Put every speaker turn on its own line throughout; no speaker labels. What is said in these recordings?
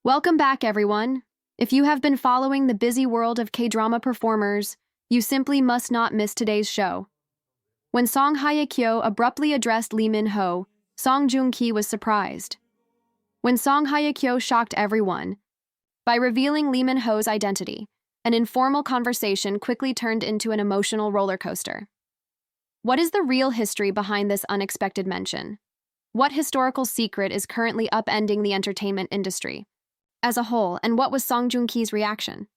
Welcome back, everyone. If you have been following the busy world of K-drama performers, you simply must not miss today's show. When Song Hye Kyo abruptly addressed Lee Min-ho, Song Joong Ki was surprised. When Song Hye Kyo shocked everyone by revealing Lee Min-ho's identity, an informal conversation quickly turned into an emotional roller coaster. What is the real history behind this unexpected mention? What historical secret is currently upending the entertainment industry as a whole, and what was Song Joong Ki's reaction?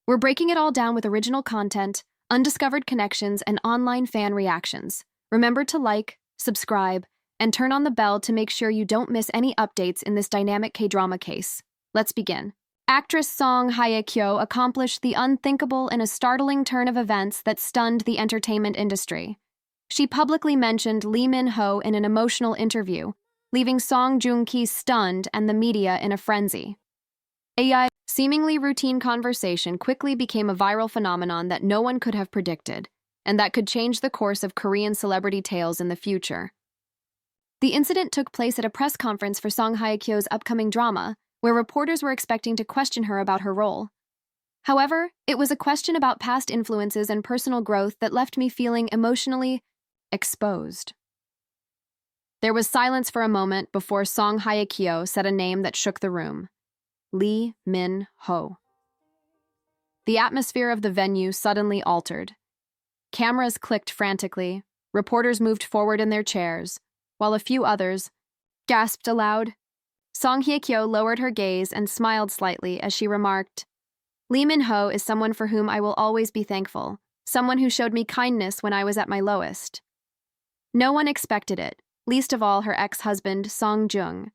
We're breaking it all down with original content, undiscovered connections, and online fan reactions. Remember to like, subscribe, and turn on the bell to make sure you don't miss any updates in this dynamic K-drama case. Let's begin. Actress Song Hye Kyo accomplished the unthinkable in a startling turn of events that stunned the entertainment industry. She publicly mentioned Lee Min-ho in an emotional interview, leaving Song Joong Ki stunned and the media in a frenzy. A seemingly routine conversation quickly became a viral phenomenon that no one could have predicted, and that could change the course of Korean celebrity tales in the future. The incident took place at a press conference for Song Hye Kyo's upcoming drama, where reporters were expecting to question her about her role. However, it was a question about past influences and personal growth that left me feeling emotionally exposed. There was silence for a moment before Song Hye Kyo said a name that shook the room: Lee Min-ho. The atmosphere of the venue suddenly altered. Cameras clicked frantically, reporters moved forward in their chairs, while a few others gasped aloud. Song Hye Kyo lowered her gaze and smiled slightly as she remarked, "Lee Min-ho is someone for whom I will always be thankful, someone who showed me kindness when I was at my lowest." No one expected it, least of all her ex-husband, Song Joong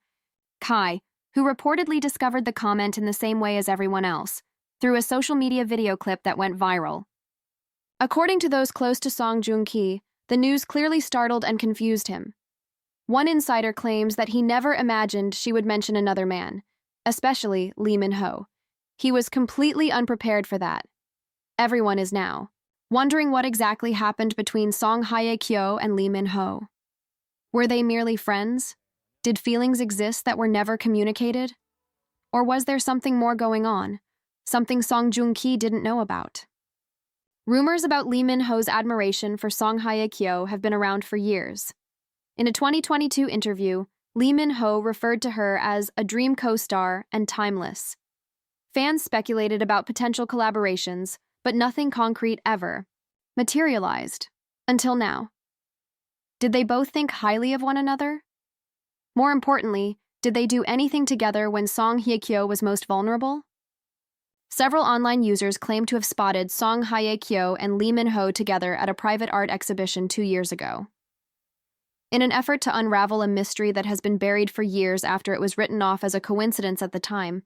Ki, who reportedly discovered the comment in the same way as everyone else, through a social media video clip that went viral. According to those close to Song Joong Ki, the news clearly startled and confused him. One insider claims that he never imagined she would mention another man, especially Lee Min-ho. He was completely unprepared for that. Everyone is now wondering what exactly happened between Song Hye Kyo and Lee Min-ho. Were they merely friends? Did feelings exist that were never communicated? Or was there something more going on, something Song Joong Ki didn't know about? Rumors about Lee Min-ho's admiration for Song Hye Kyo have been around for years. In a 2022 interview, Lee Min-ho referred to her as a dream co-star and timeless. Fans speculated about potential collaborations, but nothing concrete ever materialized, until now. Did they both think highly of one another? More importantly, did they do anything together when Song Hye Kyo was most vulnerable? Several online users claim to have spotted Song Hye Kyo and Lee Min-ho together at a private art exhibition 2 years ago. In an effort to unravel a mystery that has been buried for years after it was written off as a coincidence at the time,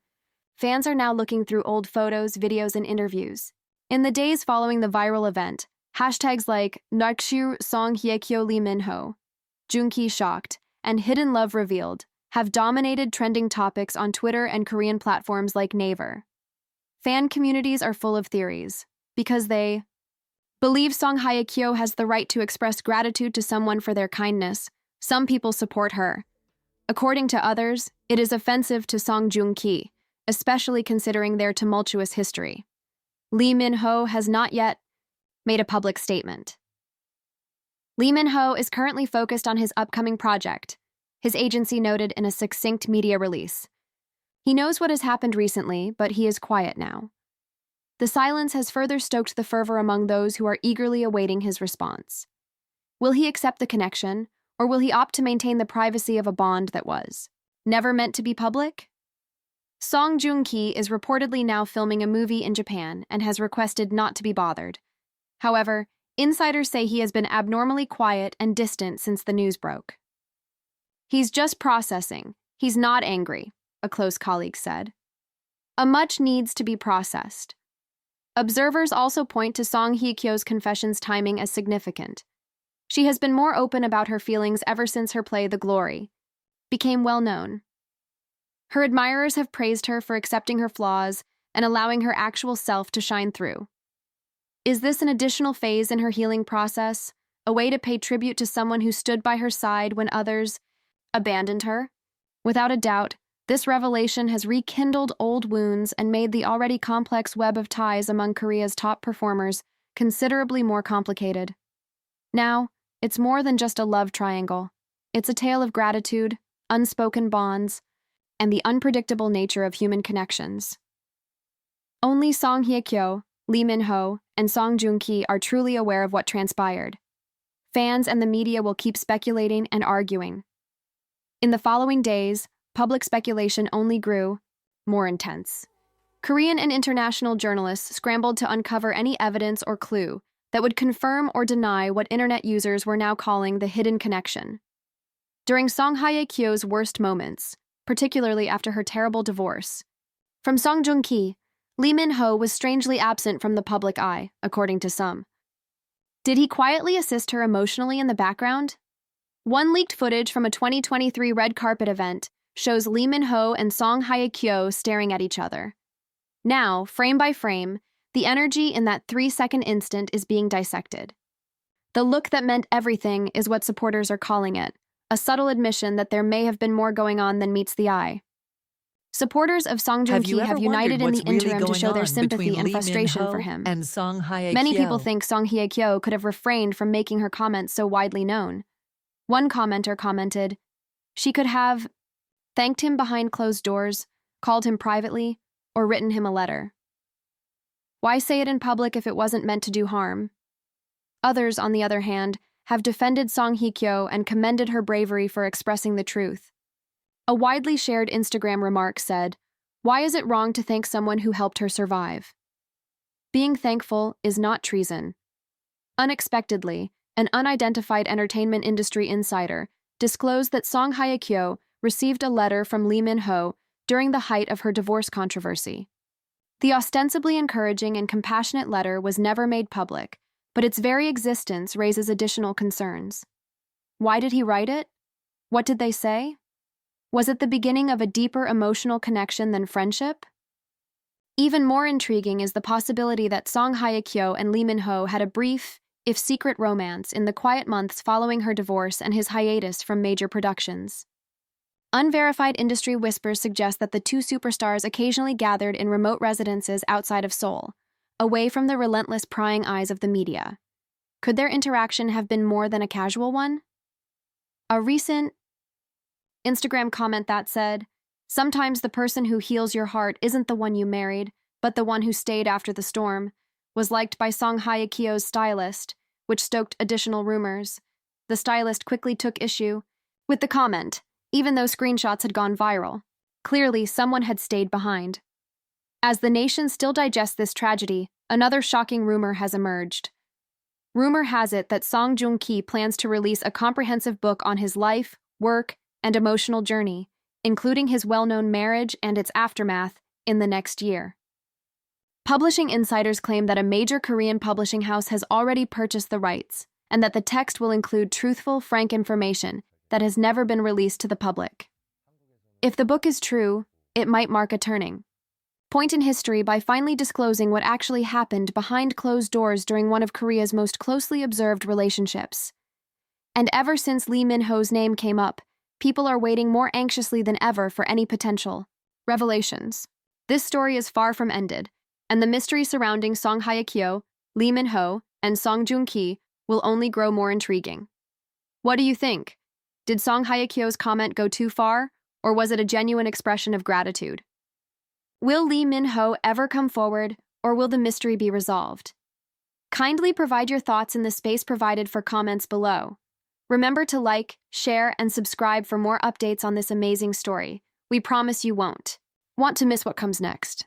fans are now looking through old photos, videos, and interviews. In the days following the viral event, hashtags like Nakshu Song Hye Kyo Lee Min-ho, Joong Ki shocked, and Hidden Love revealed have dominated trending topics on Twitter and Korean platforms like Naver. Fan communities are full of theories, because they believe Song Hye Kyo has the right to express gratitude to someone for their kindness. Some people support her. According to others, it is offensive to Song Joong Ki, especially considering their tumultuous history. Lee Min-ho has not yet made a public statement. Lee Min-ho is currently focused on his upcoming project, his agency noted in a succinct media release. He knows what has happened recently, but he is quiet now. The silence has further stoked the fervor among those who are eagerly awaiting his response. Will he accept the connection, or will he opt to maintain the privacy of a bond that was never meant to be public? Song Joong Ki is reportedly now filming a movie in Japan and has requested not to be bothered. However, insiders say he has been abnormally quiet and distant since the news broke. "He's just processing. He's not angry," a close colleague said. Much needs to be processed. Observers also point to Song Hye Kyo's confession's timing as significant. She has been more open about her feelings ever since her play The Glory became well known. Her admirers have praised her for accepting her flaws and allowing her actual self to shine through. Is this an additional phase in her healing process, a way to pay tribute to someone who stood by her side when others abandoned her? Without a doubt, This revelation has rekindled old wounds and made the already complex web of ties among Korea's top performers considerably more complicated. Now, it's more than just a love triangle. It's a tale of gratitude, unspoken bonds, and the unpredictable nature of human connections. Only Song Hye Kyo, Lee Min-ho, and Song Joong Ki are truly aware of what transpired. Fans and the media will keep speculating and arguing. In the following days, public speculation only grew more intense. Korean and international journalists scrambled to uncover any evidence or clue that would confirm or deny what internet users were now calling the hidden connection. During Song Hye Kyo's worst moments, particularly after her terrible divorce, from Song Joong Ki, Lee Min-ho was strangely absent from the public eye, according to some. Did he quietly assist her emotionally in the background? One leaked footage from a 2023 red carpet event shows Lee Min-ho and Song Hye Kyo staring at each other. Now, frame by frame, the energy in that 3-second instant is being dissected. The look that meant everything is what supporters are calling it, a subtle admission that there may have been more going on than meets the eye. Supporters of Song Joong Ki have united in the interim to show their sympathy and frustration for him.
And Song Hye
Many
Kyo.
people think Song Hye Kyo could have refrained from making her comments so widely known. One commenter commented, "She could have thanked him behind closed doors, called him privately, or written him a letter. Why say it in public if it wasn't meant to do harm?" Others, on the other hand, have defended Song Hye Kyo and commended her bravery for expressing the truth. A widely shared Instagram remark said, "Why is it wrong to thank someone who helped her survive? Being thankful is not treason." Unexpectedly, an unidentified entertainment industry insider disclosed that Song Hye Kyo received a letter from Lee Min-ho during the height of her divorce controversy. The ostensibly encouraging and compassionate letter was never made public, but its very existence raises additional concerns. Why did he write it? What did they say? Was it the beginning of a deeper emotional connection than friendship? Even more intriguing is the possibility that Song Hye Kyo and Lee Min-ho had a brief, if secret, romance in the quiet months following her divorce and his hiatus from major productions. Unverified industry whispers suggest that the two superstars occasionally gathered in remote residences outside of Seoul, away from the relentless prying eyes of the media. Could their interaction have been more than a casual one? A recent Instagram comment that said, "Sometimes the person who heals your heart isn't the one you married, but the one who stayed after the storm," was liked by Song Hye Kyo's stylist, which stoked additional rumors. The stylist quickly took issue with the comment, even though screenshots had gone viral. Clearly, someone had stayed behind. As the nation still digests this tragedy, another shocking rumor has emerged. Rumor has it that Song Joong Ki plans to release a comprehensive book on his life, work, and emotional journey, including his well-known marriage and its aftermath, in the next year. Publishing insiders claim that a major Korean publishing house has already purchased the rights, and that the text will include truthful, frank information that has never been released to the public. If the book is true, it might mark a turning point in history by finally disclosing what actually happened behind closed doors during one of Korea's most closely observed relationships. And ever since Lee Min-ho's name came up, people are waiting more anxiously than ever for any potential revelations. This story is far from ended, and the mystery surrounding Song Hye Kyo, Lee Min-ho, and Song Joong Ki will only grow more intriguing. What do you think? Did Song Hye Kyo's comment go too far, or was it a genuine expression of gratitude? Will Lee Min-ho ever come forward, or will the mystery be resolved? Kindly provide your thoughts in the space provided for comments below. Remember to like, share, and subscribe for more updates on this amazing story. We promise you won't want to miss what comes next.